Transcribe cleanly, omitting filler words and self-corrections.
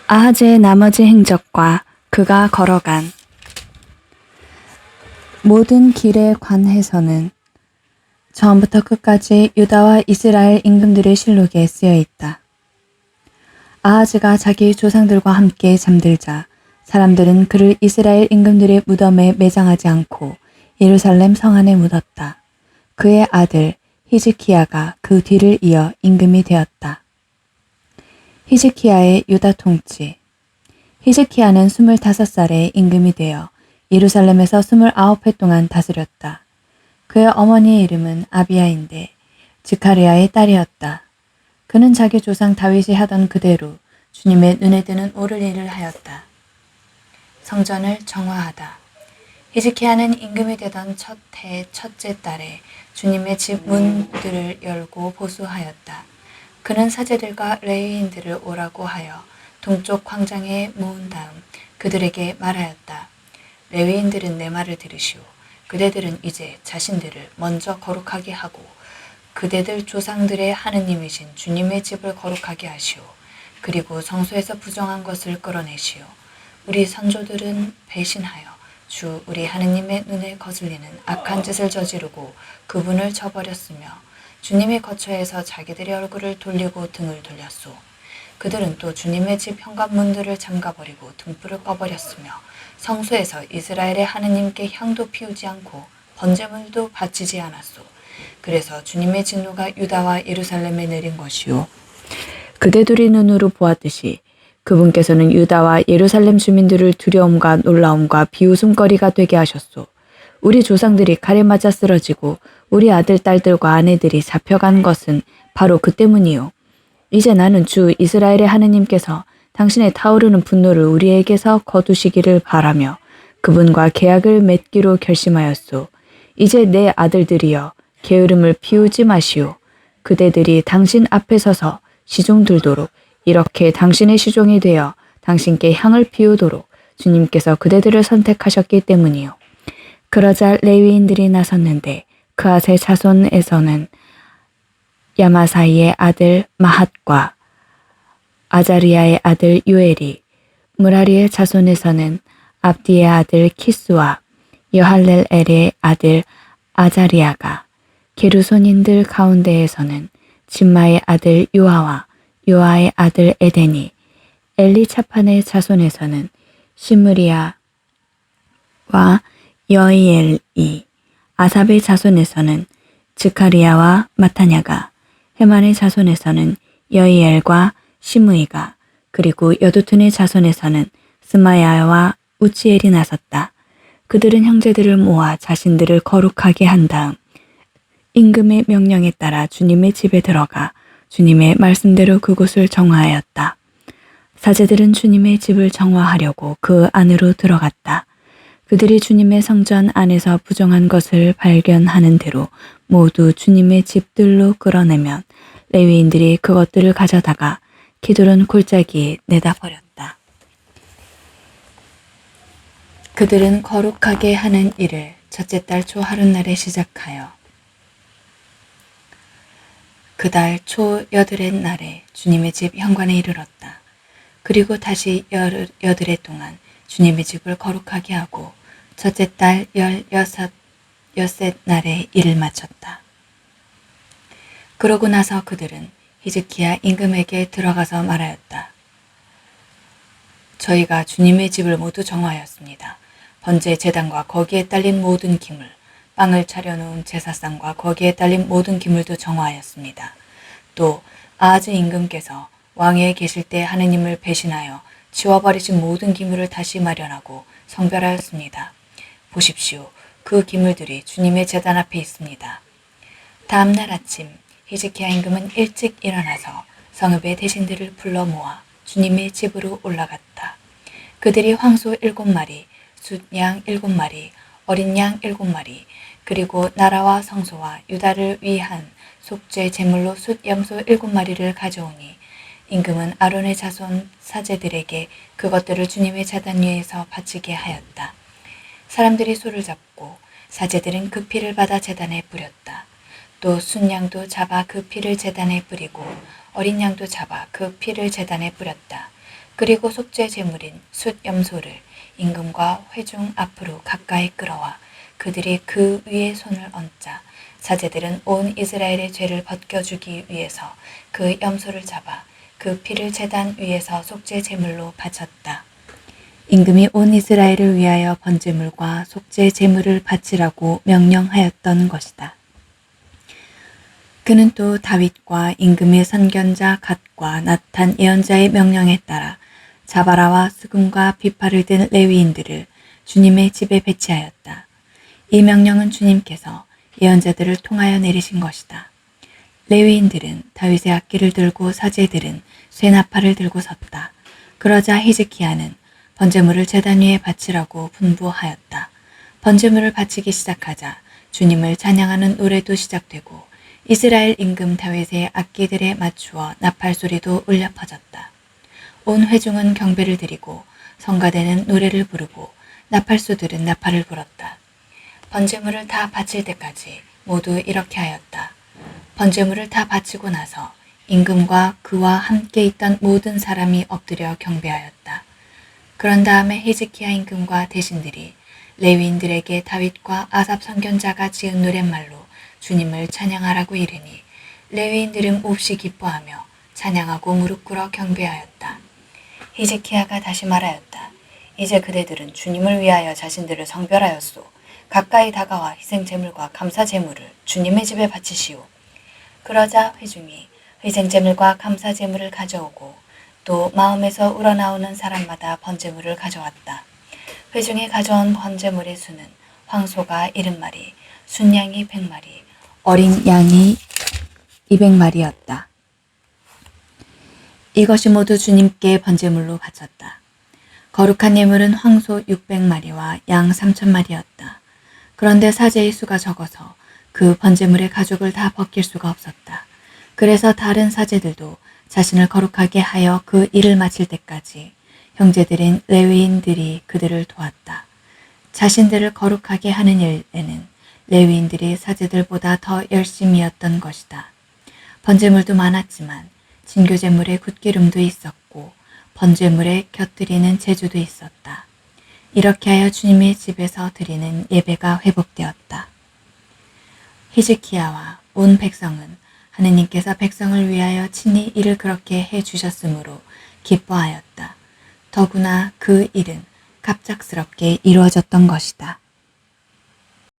아하즈의 나머지 행적과 그가 걸어간 모든 길에 관해서는 처음부터 끝까지 유다와 이스라엘 임금들의 실록에 쓰여 있다. 아하즈가 자기 조상들과 함께 잠들자 사람들은 그를 이스라엘 임금들의 무덤에 매장하지 않고 예루살렘 성 안에 묻었다. 그의 아들 히즈키야가 그 뒤를 이어 임금이 되었다. 히즈키야의 유다 통치. 히즈키야는 25살에 임금이 되어 예루살렘에서 29해 동안 다스렸다. 그의 어머니의 이름은 아비야인데 지카리아의 딸이었다. 그는 자기 조상 다윗이 하던 그대로 주님의 눈에 드는 옳은 일을 하였다. 성전을 정화하다. 히즈키야는 임금이 되던 첫 해 첫째 달에 주님의 집 문들을 열고 보수하였다. 그는 사제들과 레위인들을 오라고 하여 동쪽 광장에 모은 다음 그들에게 말하였다. 레위인들은 내 말을 들으시오. 그대들은 이제 자신들을 먼저 거룩하게 하고 그대들 조상들의 하느님이신 주님의 집을 거룩하게 하시오. 그리고 성소에서 부정한 것을 끌어내시오. 우리 선조들은 배신하여 주 우리 하느님의 눈에 거슬리는 악한 짓을 저지르고 그분을 저버렸으며 주님의 거처에서 자기들의 얼굴을 돌리고 등을 돌렸소. 그들은 또 주님의 집 현관문들을 잠가버리고 등불을 꺼버렸으며 성소에서 이스라엘의 하느님께 향도 피우지 않고 번제물도 바치지 않았소. 그래서 주님의 진노가 유다와 예루살렘에 내린 것이요. 그대들이 눈으로 보았듯이 그분께서는 유다와 예루살렘 주민들을 두려움과 놀라움과 비웃음거리가 되게 하셨소. 우리 조상들이 칼에 맞아 쓰러지고 우리 아들, 딸들과 아내들이 잡혀간 것은 바로 그 때문이요. 이제 나는 주 이스라엘의 하느님께서 당신의 타오르는 분노를 우리에게서 거두시기를 바라며 그분과 계약을 맺기로 결심하였소. 이제 내 아들들이여 게으름을 피우지 마시오. 그대들이 당신 앞에 서서 시종 들도록 이렇게 당신의 시종이 되어 당신께 향을 피우도록 주님께서 그대들을 선택하셨기 때문이요. 그러자 레위인들이 나섰는데 그앗의 자손에서는 야마사이의 아들 마핫과 아자리아의 아들 요엘이, 무라리의 자손에서는 압디의 아들 키스와 여할렐엘의 아들 아자리아가, 게르손인들 가운데에서는 짐마의 아들 요아와 요아의 아들 에덴이, 엘리차판의 자손에서는 시므리아와 여이엘이, 아삽의 자손에서는 즈카리아와 마타냐가, 헤만의 자손에서는 여이엘과 시므이가, 그리고 여두툰의 자손에서는 스마야와 우치엘이 나섰다. 그들은 형제들을 모아 자신들을 거룩하게 한 다음 임금의 명령에 따라 주님의 집에 들어가 주님의 말씀대로 그곳을 정화하였다. 사제들은 주님의 집을 정화하려고 그 안으로 들어갔다. 그들이 주님의 성전 안에서 부정한 것을 발견하는 대로 모두 주님의 집들로 끌어내면 레위인들이 그것들을 가져다가 기드론 골짜기에 내다 버렸다. 그들은 거룩하게 하는 일을 첫째 달 초 하룻날에 시작하여 그 달 초 여드렛 날에 주님의 집 현관에 이르렀다. 그리고 다시 여드렛 동안 주님의 집을 거룩하게 하고 첫째 달 16셋 날에 일을 마쳤다. 그러고 나서 그들은 히즈키야 임금에게 들어가서 말하였다. 저희가 주님의 집을 모두 정화하였습니다. 번제 제단과 거기에 딸린 모든 기물, 빵을 차려놓은 제사상과 거기에 딸린 모든 기물도 정화하였습니다. 또 아하즈 임금께서 왕위에 계실 때 하느님을 배신하여 치워버리신 모든 기물을 다시 마련하고 성별하였습니다. 보십시오. 그 기물들이 주님의 제단 앞에 있습니다. 다음 날 아침 히즈키야 임금은 일찍 일어나서 성읍의 대신들을 불러 모아 주님의 집으로 올라갔다. 그들이 황소 7마리, 숫양 7마리, 어린 양 7마리, 그리고 나라와 성소와 유다를 위한 속죄 제물로 숫 염소 7마리를 가져오니 임금은 아론의 자손 사제들에게 그것들을 주님의 제단 위에서 바치게 하였다. 사람들이 소를 잡고 사제들은 그 피를 받아 제단에 뿌렸다. 또 순양도 잡아 그 피를 제단에 뿌리고 어린 양도 잡아 그 피를 제단에 뿌렸다. 그리고 속죄 제물인 숫 염소를 임금과 회중 앞으로 가까이 끌어와 그들이 그 위에 손을 얹자 사제들은 온 이스라엘의 죄를 벗겨주기 위해서 그 염소를 잡아 그 피를 제단 위에서 속죄 제물로 바쳤다. 임금이 온 이스라엘을 위하여 번제물과 속죄 제물을 바치라고 명령하였던 것이다. 그는 또 다윗과 임금의 선견자 갓과 나탄 예언자의 명령에 따라 자바라와 수금과 비파를 든 레위인들을 주님의 집에 배치하였다. 이 명령은 주님께서 예언자들을 통하여 내리신 것이다. 레위인들은 다윗의 악기를 들고 사제들은 쇠나팔을 들고 섰다. 그러자 히즈키야는 번제물을 제단 위에 바치라고 분부하였다. 번제물을 바치기 시작하자 주님을 찬양하는 노래도 시작되고 이스라엘 임금 다윗의 악기들에 맞추어 나팔 소리도 울려 퍼졌다. 온 회중은 경배를 드리고 성가대는 노래를 부르고 나팔소들은 나팔을 불었다. 번제물을 다 바칠 때까지 모두 이렇게 하였다. 번제물을 다 바치고 나서 임금과 그와 함께 있던 모든 사람이 엎드려 경배하였다. 그런 다음에 히즈키야 임금과 대신들이 레위인들에게 다윗과 아삽 선견자가 지은 노랫말로 주님을 찬양하라고 이르니 레위인들은 몹시 기뻐하며 찬양하고 무릎 꿇어 경배하였다. 히즈키야가 다시 말하였다. 이제 그대들은 주님을 위하여 자신들을 성별하였소. 가까이 다가와 희생제물과 감사제물을 주님의 집에 바치시오. 그러자 회중이 희생제물과 감사제물을 가져오고 또 마음에서 우러나오는 사람마다 번제물을 가져왔다. 회중이 가져온 번제물의 수는 황소가 70마리, 순양이 100마리, 어린 양이 200마리였다. 이것이 모두 주님께 번제물로 바쳤다. 거룩한 예물은 황소 600마리와 양 3000마리였다. 그런데 사제의 수가 적어서 그 번제물의 가죽을 다 벗길 수가 없었다. 그래서 다른 사제들도 자신을 거룩하게 하여 그 일을 마칠 때까지 형제들인 레위인들이 그들을 도왔다. 자신들을 거룩하게 하는 일에는 레위인들이 사제들보다 더 열심이었던 것이다. 번제물도 많았지만 진교제물에 굿기름도 있었고 번제물에 곁들이는 제주도 있었다. 이렇게 하여 주님의 집에서 드리는 예배가 회복되었다. 히즈키야와 온 백성은 하느님께서 백성을 위하여 친히 일을 그렇게 해주셨으므로 기뻐하였다. 더구나 그 일은 갑작스럽게 이루어졌던 것이다.